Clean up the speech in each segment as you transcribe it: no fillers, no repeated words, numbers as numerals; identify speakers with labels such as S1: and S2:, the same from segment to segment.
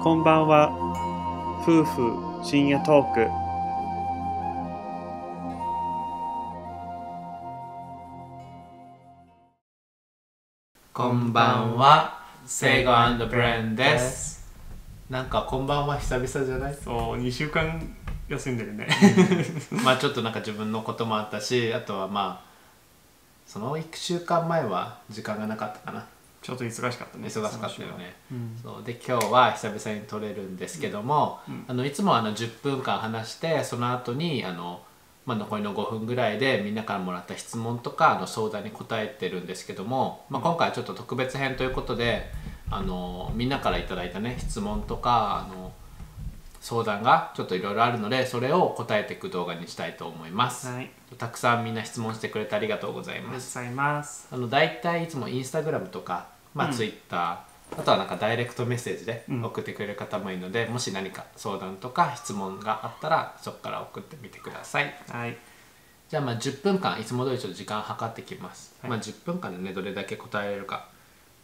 S1: こんばんは。夫婦深夜トーク。
S2: こんばんは、セイゴ&ブレンです。なんかこんばんは久々じゃない？
S1: そう、2週間休んでるね。
S2: まあちょっとなんか自分のこともあったし、あとはまあその1週間前は時間がなかったかな。
S1: ちょっと忙しかったね。
S2: 忙しかったよね。そうで今日は久々に撮れるんですけども、いつも10分間話して、その後に残りの5分ぐらいでみんなからもらった質問とか相談に答えてるんですけども、今回はちょっと特別編ということでみんなからいただいたね質問とか相談がちょっといろいろあるので、それを答えていく動画にしたいと思います、
S1: はい、
S2: たくさんみんな質問してくれてありがとうございます。だいたいいつもインスタグラムとか、ツイッター、あとはなんかダイレクトメッセージで送ってくれる方もいるので、もし何か相談とか質問があったらそこから送ってみてください。
S1: はい、
S2: じゃあ10分間いつも通りちょっと時間計ってきます、
S1: はい、
S2: 10分間でねどれだけ答えれるか、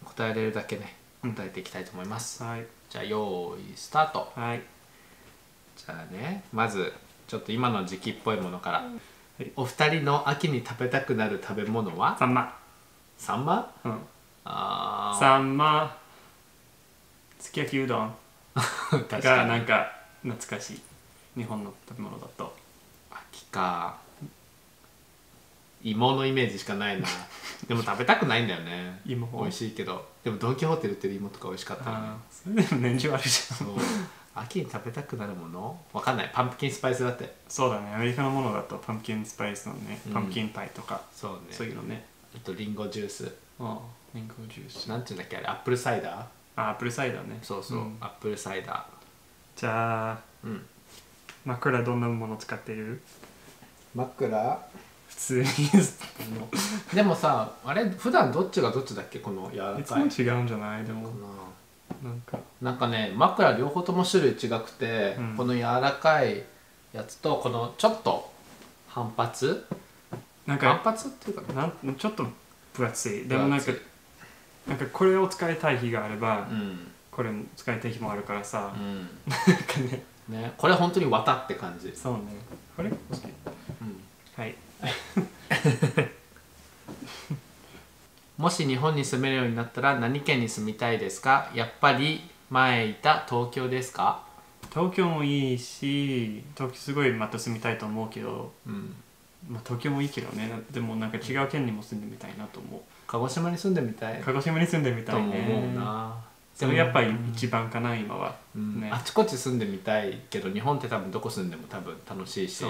S2: 答えれるだけね答えていきたいと思います、
S1: はい、
S2: じゃあ用意スタート。
S1: はい、
S2: じゃあね、まずちょっと今の時期っぽいものから、お二人の秋に食べたくなる食べ物は？
S1: サンマ。
S2: サンマ？
S1: サンマ、すき焼きうどんがなんか懐かしい日本の食べ物だと。
S2: 秋か。芋のイメージしかないな。でも食べたくないんだよね。
S1: 芋
S2: 美味しいけど、でもドン・キホーテで売ってる芋とか美味しかったよね。
S1: それでも年中あるじゃん。
S2: そう秋に食べたくなるものわかんない。パンプキンスパイスだって。
S1: そうだね、アメリカのものだとパンプキンスパイスのね、パンプキンパイとか、
S2: そうね、
S1: そういうのね。
S2: あとリンゴジュース、
S1: リンゴジュース、
S2: なんていうんだっけあれ、アップルサイダー。
S1: アップルサイダーね。
S2: そうそう、アップルサイダー。
S1: じゃあ、枕どんなもの使っている？
S2: 枕
S1: 普通に
S2: でもさ、あれ普段どっちがどっちだっけ、この柔らかい。
S1: いつも違うんじゃない？でも
S2: なんかね、枕両方とも種類違くて、この柔らかいやつとこのちょっと反発っていうか
S1: ちょっと分厚い。でもなんかこれを使いたい日があれば、これも使いたい日もあるからさ、なんか
S2: ね、これ本当に綿って感じ。
S1: そうね、これ好き。はい
S2: もし日本に住めるようになったら何県に住みたいですか？やっぱり前いた東京ですか？
S1: 東京もいいし、東京すごいまた住みたいと思うけど、東京もいいけどね。でもなんか違う県にも住んでみたいなと思う。
S2: 鹿児島に住んでみたい。
S1: 鹿児島に住んでみたいね。
S2: と思うな。
S1: それやっぱり一番かな今は、
S2: あちこち住んでみたいけど、日本って多分どこ住んでも多分楽しいし、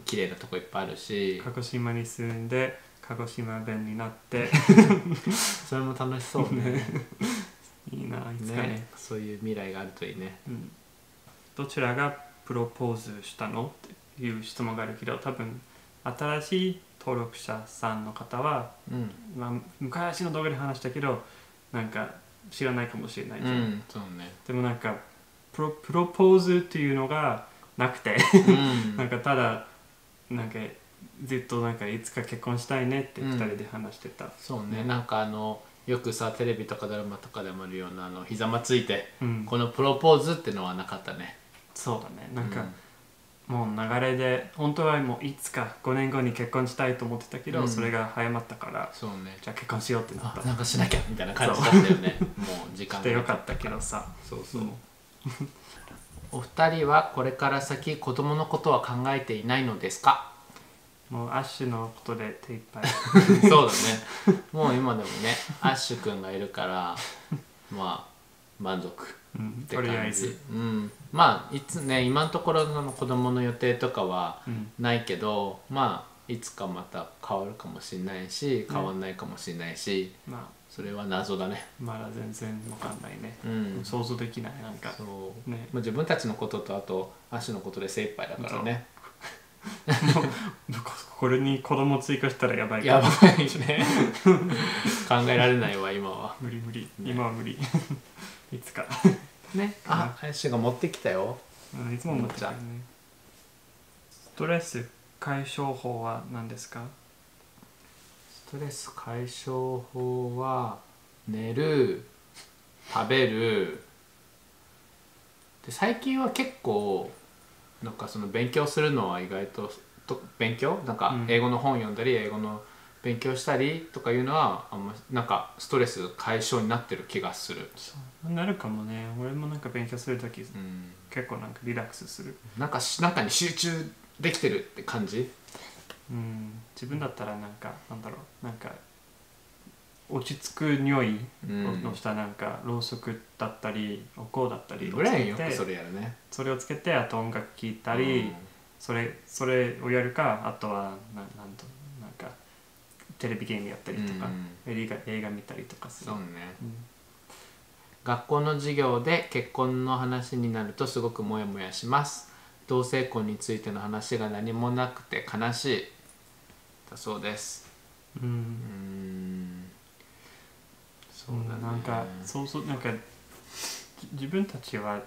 S2: 綺麗なとこいっぱいあるし、
S1: 鹿児島に住んで鹿児島弁になって
S2: それも楽しそうね。
S1: いいな、いつかね。
S2: そういう未来があるといいね。
S1: どちらがプロポーズしたのっていう質問があるけど、多分新しい登録者さんの方は、昔の動画で話したけどなんか知らないかもしれないじゃん。
S2: そうね。
S1: でもなんかプロポーズっていうのがなくてなんかただなんかずっとなんかいつか結婚したいねって2人で話してた。
S2: そうね、なんかよくさテレビとかドラマとかでもあるような膝まついて、このプロポーズってのはなかったね。
S1: そうだね、なんか、もう流れで本当はもういつか5年後に結婚したいと思ってたけど、それが早まったから、
S2: そうね、
S1: じゃあ結婚しようってなった。
S2: なんかしなきゃみたいな感じだったよね。もう時間が
S1: してよかったけどさ。
S2: そうそう、お二人はこれから先子供のことは考えていないのですか？
S1: もうアッシュのことで手いっぱい
S2: そうだね、もう今でもねアッシュくんがいるから満足って感じ。
S1: とりあえず、
S2: いつね、今のところの子供の予定とかはないけど、いつかまた変わるかもしれないし、変わんないかもしれないし、それは謎だね。
S1: まだ全然わかんないね、想像できない。なんか
S2: そう、
S1: ね、
S2: 自分たちのこととあとアッシュのことで精一杯だからね。
S1: これに子供追加したらやばい
S2: やばいね考えられないわ今は。
S1: 無理、今は無理いつか
S2: ね。アッシュが持ってきたよ。
S1: いつも持ってきたよね。ストレス解消法は何ですか？
S2: ストレス解消法は寝る、食べる、で最近は結構なんかその勉強するのは意外と勉強なんか英語の本読んだり英語の勉強したりとかいうのはあんまなんかストレス解消になってる気がする。
S1: そうなるかもね。俺もなんか勉強するとき、結構なんかリラックスする。
S2: なんかに集中できてるって感じ。
S1: 自分だったらなんかなんだろうなんか落ち着く匂いのしたなんかろうそくだったりお香だったり
S2: ブレンよくそれやるね。
S1: それをつけてあと音楽聴いたり、それをやるかあとはなんかテレビゲームやったりとか、映画見たりとかする。
S2: そうね、学校の授業で結婚の話になるとすごくモヤモヤします。同性婚についての話が何もなくて悲しいだそうです。
S1: そうだね。なんか自分たちは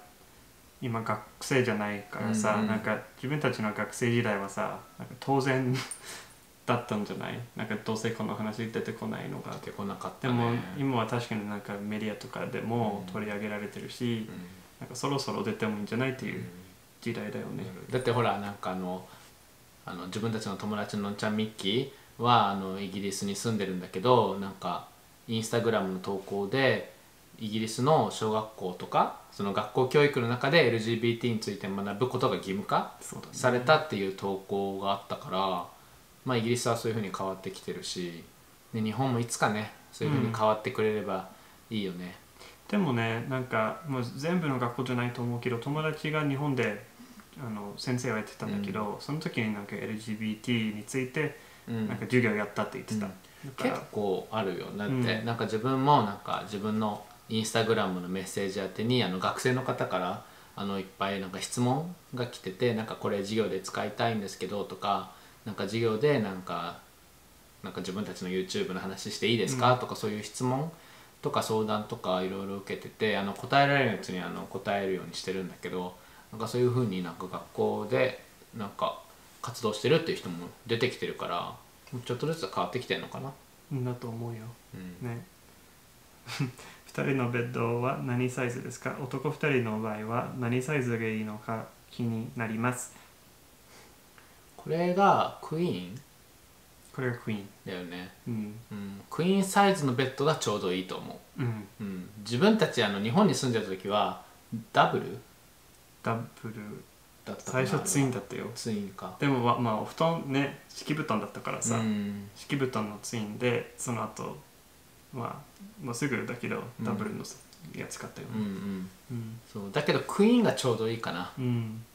S1: 今学生じゃないからさ、なんか自分たちの学生時代はさなんか当然だったんじゃない？なんか同性婚の話出てこないのが。
S2: 出てこなかったね。
S1: でも今は確かになんかメディアとかでも取り上げられてるし、なんかそろそろ出てもいいんじゃないっていう時代だよね。
S2: だってほらなんか自分たちの友達ののんちゃんミッキーはイギリスに住んでるんだけど、なんかインスタグラムの投稿でイギリスの小学校とかその学校教育の中で LGBT について学ぶことが義務化されたっていう投稿があったから、まあイギリスはそういう風に変わってきてるし、で日本もいつかねそういう風に変わってくれればいいよね。
S1: でもねなんかもう全部の学校じゃないと思うけど、友達が日本で先生をやってたんだけど、その時になんか LGBT についてなんか授業やったって言ってた。
S2: 結構あるよ。だって、なんか自分もなんか自分のインスタグラムのメッセージ宛てに学生の方からいっぱいなんか質問が来てて、なんかこれ授業で使いたいんですけどとか、なんか授業でなんか自分たちの YouTube の話していいですか、とかそういう質問とか相談とかいろいろ受けてて、答えられるやつに答えるようにしてるんだけど、なんかそういう風になんか学校でなんか活動してるっていう人も出てきてるから、ちょっとずつ変わってきてるのかな。
S1: だと思うよ、ね2人のベッドは何サイズですか？男2人の場合は何サイズがいいのか気になります。
S2: これがクイーン？
S1: これがクイーン
S2: だよね。クイーンサイズのベッドがちょうどいいと思う。自分たち日本に住んでた時はダブル
S1: だった。最初ツインだったよ。
S2: ツインか。
S1: でもまあお布団ね敷布団だったからさ、敷布団のツインでその後まあすぐだけどダブルのやつ買ったよね。
S2: そうだけどクイーンがちょうどいいかなっ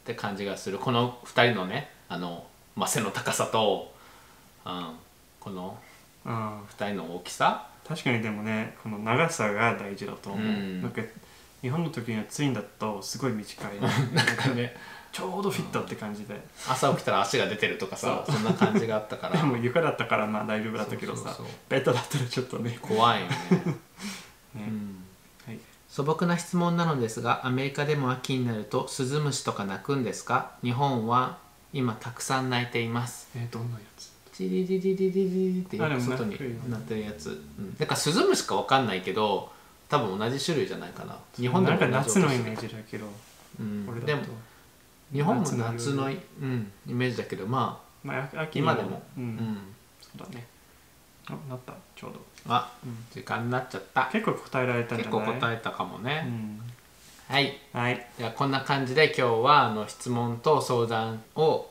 S2: て感じがする。この2人のね背の高さと、この2人の大きさ。
S1: 確かにでもねこの長さが大事だと思う。なんか日本の時のツインだとすごい短い
S2: なんかね
S1: ちょうどフィットって感じで、
S2: 朝起きたら足が出てるとかさ、そんな感じがあったから
S1: でも床だったからまあ大丈夫だったけどさ、ベッドだったらちょっとね
S2: 怖いよね素朴な質問なのですが、アメリカでも秋になるとスズムシとか鳴くんですか？日本は今たくさん鳴いています。
S1: どんなやつ？
S2: チリリリリリリって外に鳴ってるやつ。だからスズムシかわかんないけど多分同じ種類じゃないかな。日本でも
S1: なんか夏のイメージだけど、
S2: でも日本も夏のイメージだけど、まあ秋今でも
S1: そうだね。なったちょうど。
S2: 時間になっちゃった。
S1: 結構答えられたんじゃない？
S2: 結構答えたかもね。はい。
S1: はい。
S2: ではこんな感じで今日は質問と相談を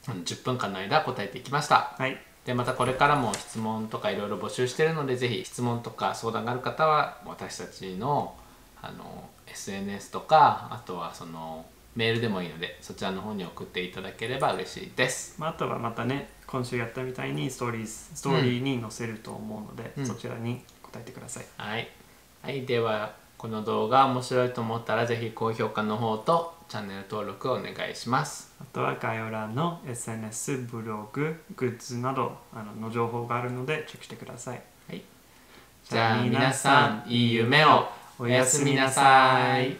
S2: 10分間の間答えていきました。
S1: はい。
S2: でまたこれからも質問とかいろいろ募集してるので、ぜひ質問とか相談がある方は私たちのSNS とか、あとはメールでもいいのでそちらの方に送っていただければ嬉しいです。
S1: あとはまたね今週やったみたいにストーリーに載せると思うので、そちらに答えてください。
S2: はい、はい、ではこの動画面白いと思ったらぜひ高評価の方とチャンネル登録をお願いします。
S1: あとは概要欄の SNS、ブログ、グッズなどの情報があるのでチェックしてください。
S2: はい、じゃあ皆さんいい夢を。おやすみなさい。